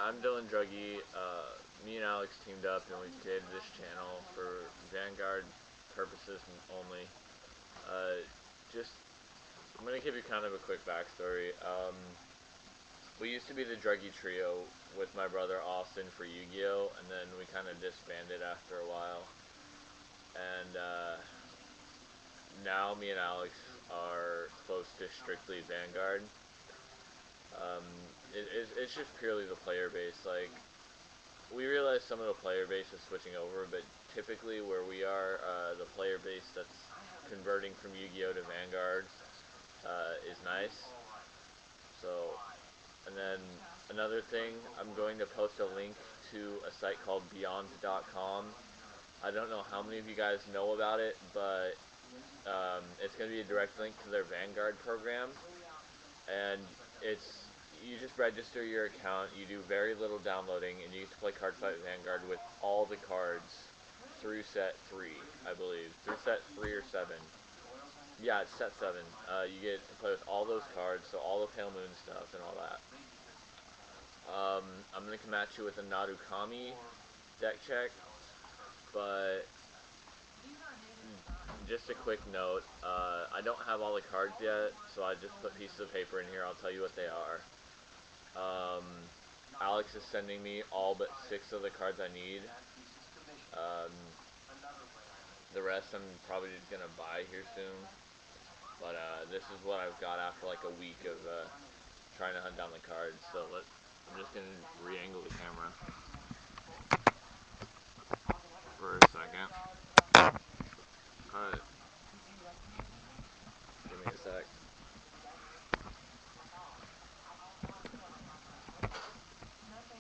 I'm Dylan Druggy. Me and Alex teamed up and we created this channel for Vanguard purposes only. Just, I'm going to give you kind of a quick backstory. We used to be the Druggy Trio with my brother Austin for Yu-Gi-Oh! And then we kind of disbanded after a while. And now me and Alex are close to strictly Vanguard. It's just purely the player base. Like, we realize some of the player base is switching over, but typically where we are, the player base that's converting from Yu-Gi-Oh! To Vanguard is nice. So, and then another thing, I'm going to post a link to a site called Beyond.com. I don't know how many of you guys know about it, but it's going to be a direct link to their Vanguard program, and you just register your account, you do very little downloading, and you get to play Cardfight Vanguard with all the cards through set 3, I believe. Through set 3 or 7. Yeah, it's set 7. You get to play with all those cards, so all the Pale Moon stuff and all that. I'm going to come at you with a Narukami deck check, but just a quick note, I don't have all the cards yet, so I just put pieces of paper in here. I'll tell you what they are. Alex is sending me all but 6 of the cards I need. The rest I'm probably just going to buy here soon. But this is what I've got after like a week of trying to hunt down the cards. So I'm just going to re-angle the camera for a second. Alright. Give me a sec.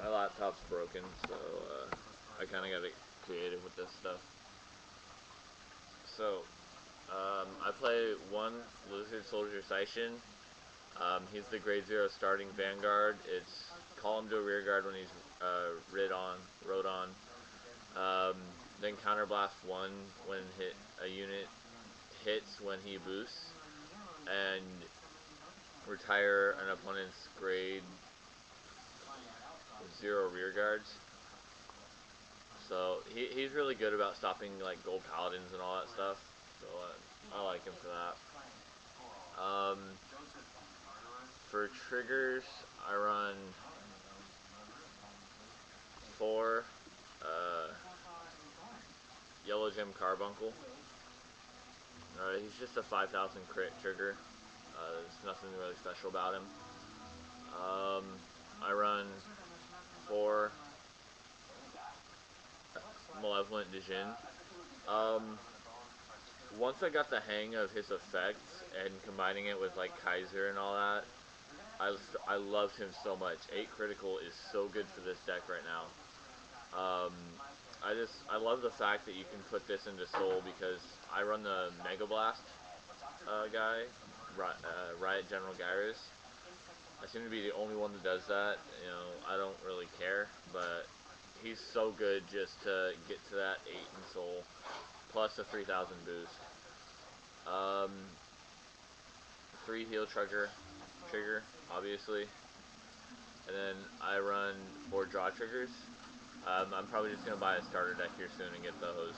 My laptop's broken, so I kind of got to get creative with this stuff. So, I play one Lizard Soldier Seishin. He's the grade 0 starting Vanguard. It's call him to a rear guard when he's rode on. Then counterblast 1 when a unit hits when he boosts, and retire an opponent's grade 0 rear guards. So he's really good about stopping like gold paladins and all that stuff. So I like him for that. For triggers, I run 4 Yellow Gem Carbuncle. He's just a 5,000 crit trigger. There's nothing really special about him. I run 4 Malevolent Dijin. Once I got the hang of his effects and combining it with like Kaiser and all that, I loved him so much. 8 critical is so good for this deck right now. I love the fact that you can put this into Soul because I run the Mega Blast guy, Riot General Gyros. I seem to be the only one that does that. You know, I don't really care, but he's so good just to get to that 8 in Soul, plus a 3,000 boost. 3 heal trigger, obviously. And then I run 4 draw triggers. I'm probably just going to buy a starter deck here soon and get those.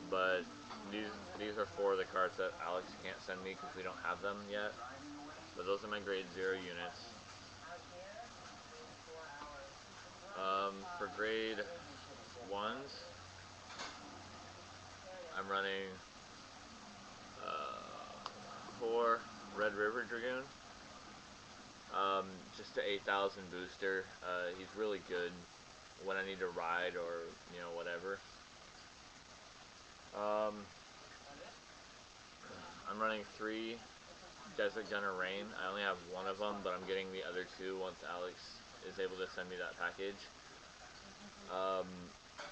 But these are 4 of the cards that Alex can't send me because we don't have them yet. But those are my grade 0 units. For grade 1s, I'm running 4 Red River Dragoon. Just a 8,000 booster. He's really good when I need to ride or, you know, whatever. I'm running 3 Desert Gunner Rain. I only have 1 of them, but I'm getting the other 2 once Alex is able to send me that package.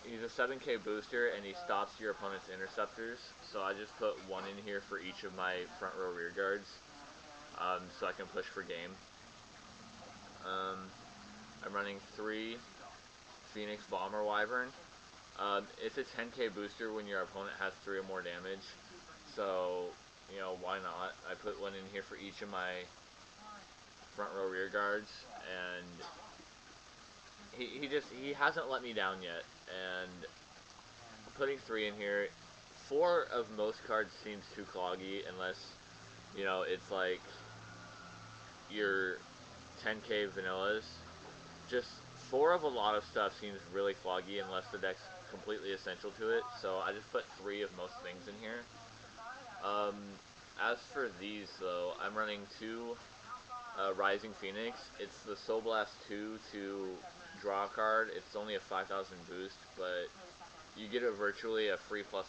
He's a 7k booster, and he stops your opponent's interceptors, so I just put 1 in here for each of my front row rear guards, so I can push for game. I'm running 3 Phoenix Bomber Wyvern. It's a 10k booster when your opponent has 3 or more damage, so, you know, why not? I put 1 in here for each of my front row rear guards, and he hasn't let me down yet, and putting 3 in here, 4 of most cards seems too cloggy unless it's like your 10k vanillas. Just 4 of a lot of stuff seems really cloggy unless the deck's completely essential to it. So I just put 3 of most things in here. Um, as for these though, I'm running 2 Rising Phoenix. It's the Soul Blast 2 to draw a card. It's only a 5,000 boost, but you get a virtually a free +1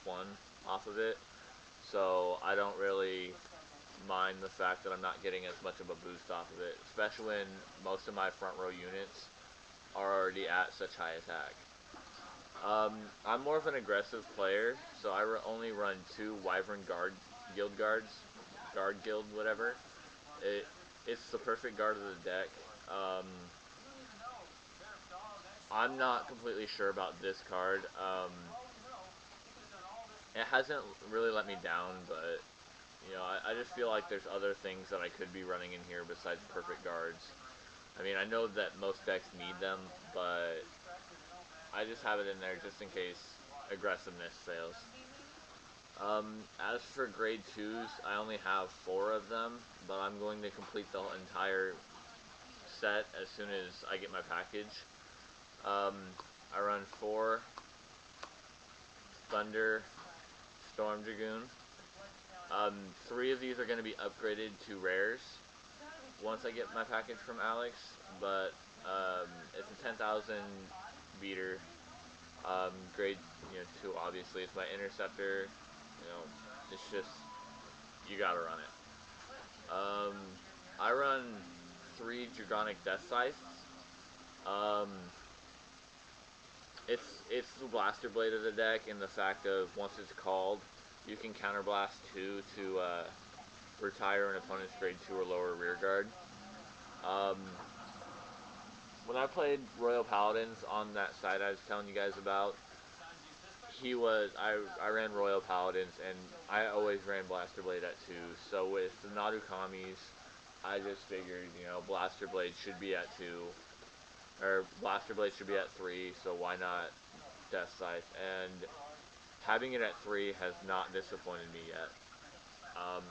off of it. So I don't really mind the fact that I'm not getting as much of a boost off of it, especially when most of my front row units are already at such high attack. I'm more of an aggressive player, so I only run 2 Wyvern Guild guards, Guard Guild, whatever. It's the perfect guard of the deck. I'm not completely sure about this card. It hasn't really let me down, but I just feel like there's other things that I could be running in here besides perfect guards. I mean, I know that most decks need them, but I just have it in there just in case aggressiveness fails. As for grade 2s, I only have 4 of them, but I'm going to complete the entire set as soon as I get my package. I run 4 Thunder Storm Dragoon. 3 of these are going to be upgraded to rares once I get my package from Alex, but it's a 10,000 beater. Grade 2 obviously. It's my interceptor. It's just, you gotta run it. I run 3 Dragonic Death Scythes. It's the Blaster Blade of the deck in the fact of once it's called, you can counterblast 2 to retire an opponent's grade 2 or lower rear guard. When I played Royal Paladins on that side I was telling you guys about, I ran Royal Paladins and I always ran Blaster Blade at 2. So with the Narukamis, I just figured, Blaster Blade should be at 2, or Blaster Blade should be at 3, so why not Death Scythe? And having it at 3 has not disappointed me yet.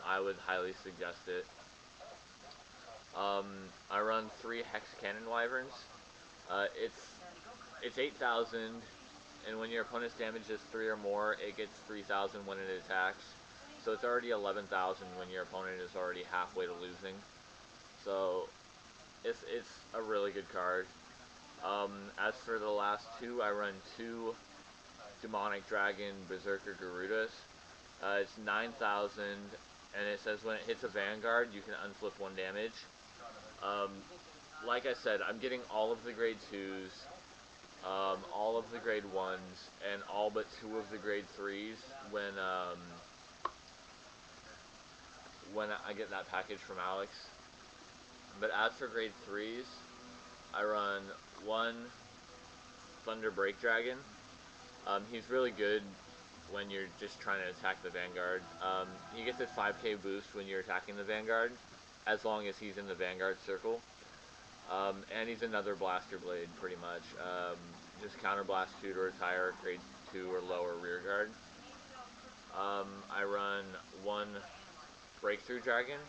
I would highly suggest it. I run 3 Hex Cannon Wyverns. It's 8,000, and when your opponent's damage is 3 or more, it gets 3,000 when it attacks. So it's already 11,000 when your opponent is already halfway to losing. So it's a really good card. As for the last 2, I run 2 Demonic Dragon Berserker Garudas. It's 9,000, and it says when it hits a Vanguard, you can unflip 1 damage. Like I said, I'm getting all of the grade 2s, all of the grade 1s, and all but 2 of the grade 3s when I get that package from Alex. But as for grade 3s, I run 1 Thunder Break Dragon. He's really good when you're just trying to attack the Vanguard. He gets a 5k boost when you're attacking the Vanguard, as long as he's in the Vanguard circle. And he's another Blaster Blade, pretty much. Just counterblast 2 to retire grade 2 or lower rear guard. I run 1 Breakthrough Dragon.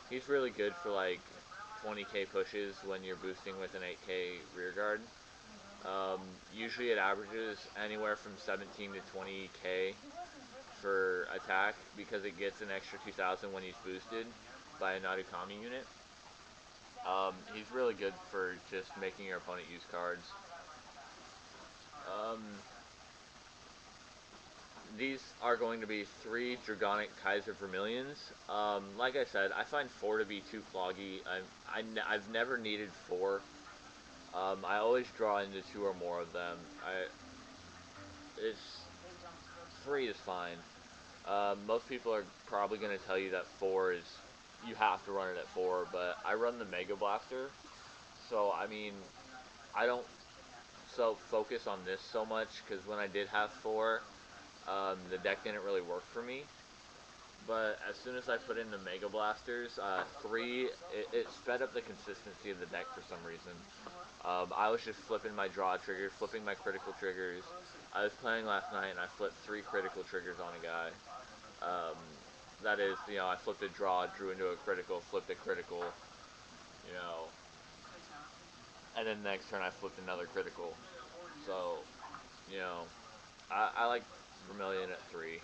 He's really good for like 20k pushes when you're boosting with an 8k rear guard. Usually it averages anywhere from 17 to 20k for attack because it gets an extra 2,000 when he's boosted by a Narukami unit. He's really good for just making your opponent use cards. These are going to be 3 Dragonic Kaiser Vermilions. Like I said, I find 4 to be too cloggy. I've never needed 4. I always draw into 2 or more of them. 3 is fine. Most people are probably going to tell you that 4 is, you have to run it at 4, but I run the Mega Blaster, so I mean, I don't focus on this so much, because when I did have 4, the deck didn't really work for me. but as soon as I put in the Mega Blasters, 3, it sped up the consistency of the deck for some reason. I was just flipping my draw triggers, flipping my critical triggers. I was playing last night and I flipped 3 critical triggers on a guy. Um, that is, I flipped a draw, drew into a critical, flipped a critical, you know, and then the next turn I flipped another critical. So, you know, I like Vermilion at 3.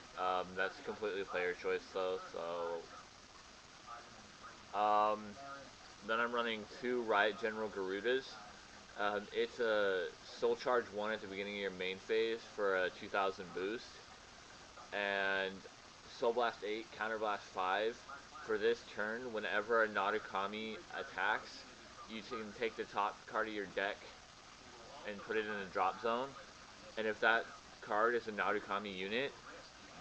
That's completely player choice though, so then I'm running 2 Riot General Garudas. It's a Soul Charge 1 at the beginning of your main phase for a 2000 boost, and Soul Blast 8, Counter Blast 5. For this turn, whenever a Narukami attacks, you can take the top card of your deck and put it in a drop zone, and if that card is a Narukami unit,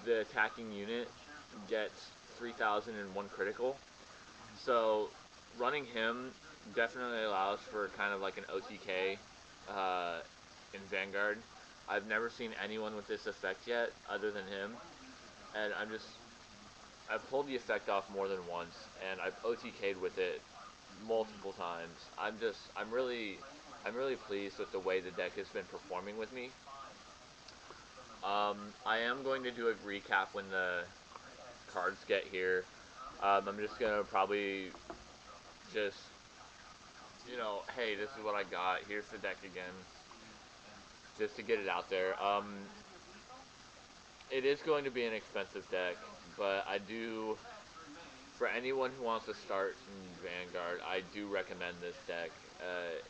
the attacking unit gets 3001 critical. So running him definitely allows for kind of like an OTK in Vanguard. I've never seen anyone with this effect yet other than him, and I've pulled the effect off more than once, and I've OTK'd with it multiple times. I'm really pleased with the way the deck has been performing with me. I am going to do a recap when the cards get here. I'm just gonna probably just, hey, this is what I got. Here's the deck again, just to get it out there. It is going to be an expensive deck, but for anyone who wants to start in Vanguard, I do recommend this deck.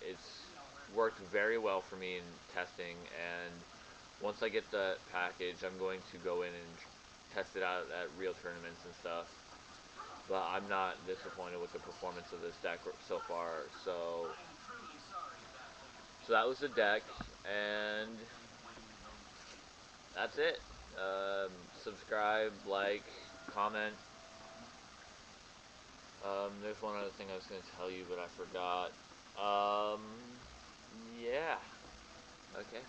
It's worked very well for me in testing, and once I get the package, I'm going to go in and test it out at real tournaments and stuff. But I'm not disappointed with the performance of this deck so far. So that was the deck, and that's it. Subscribe, like, comment. There's one other thing I was going to tell you, but I forgot. Yeah. Okay.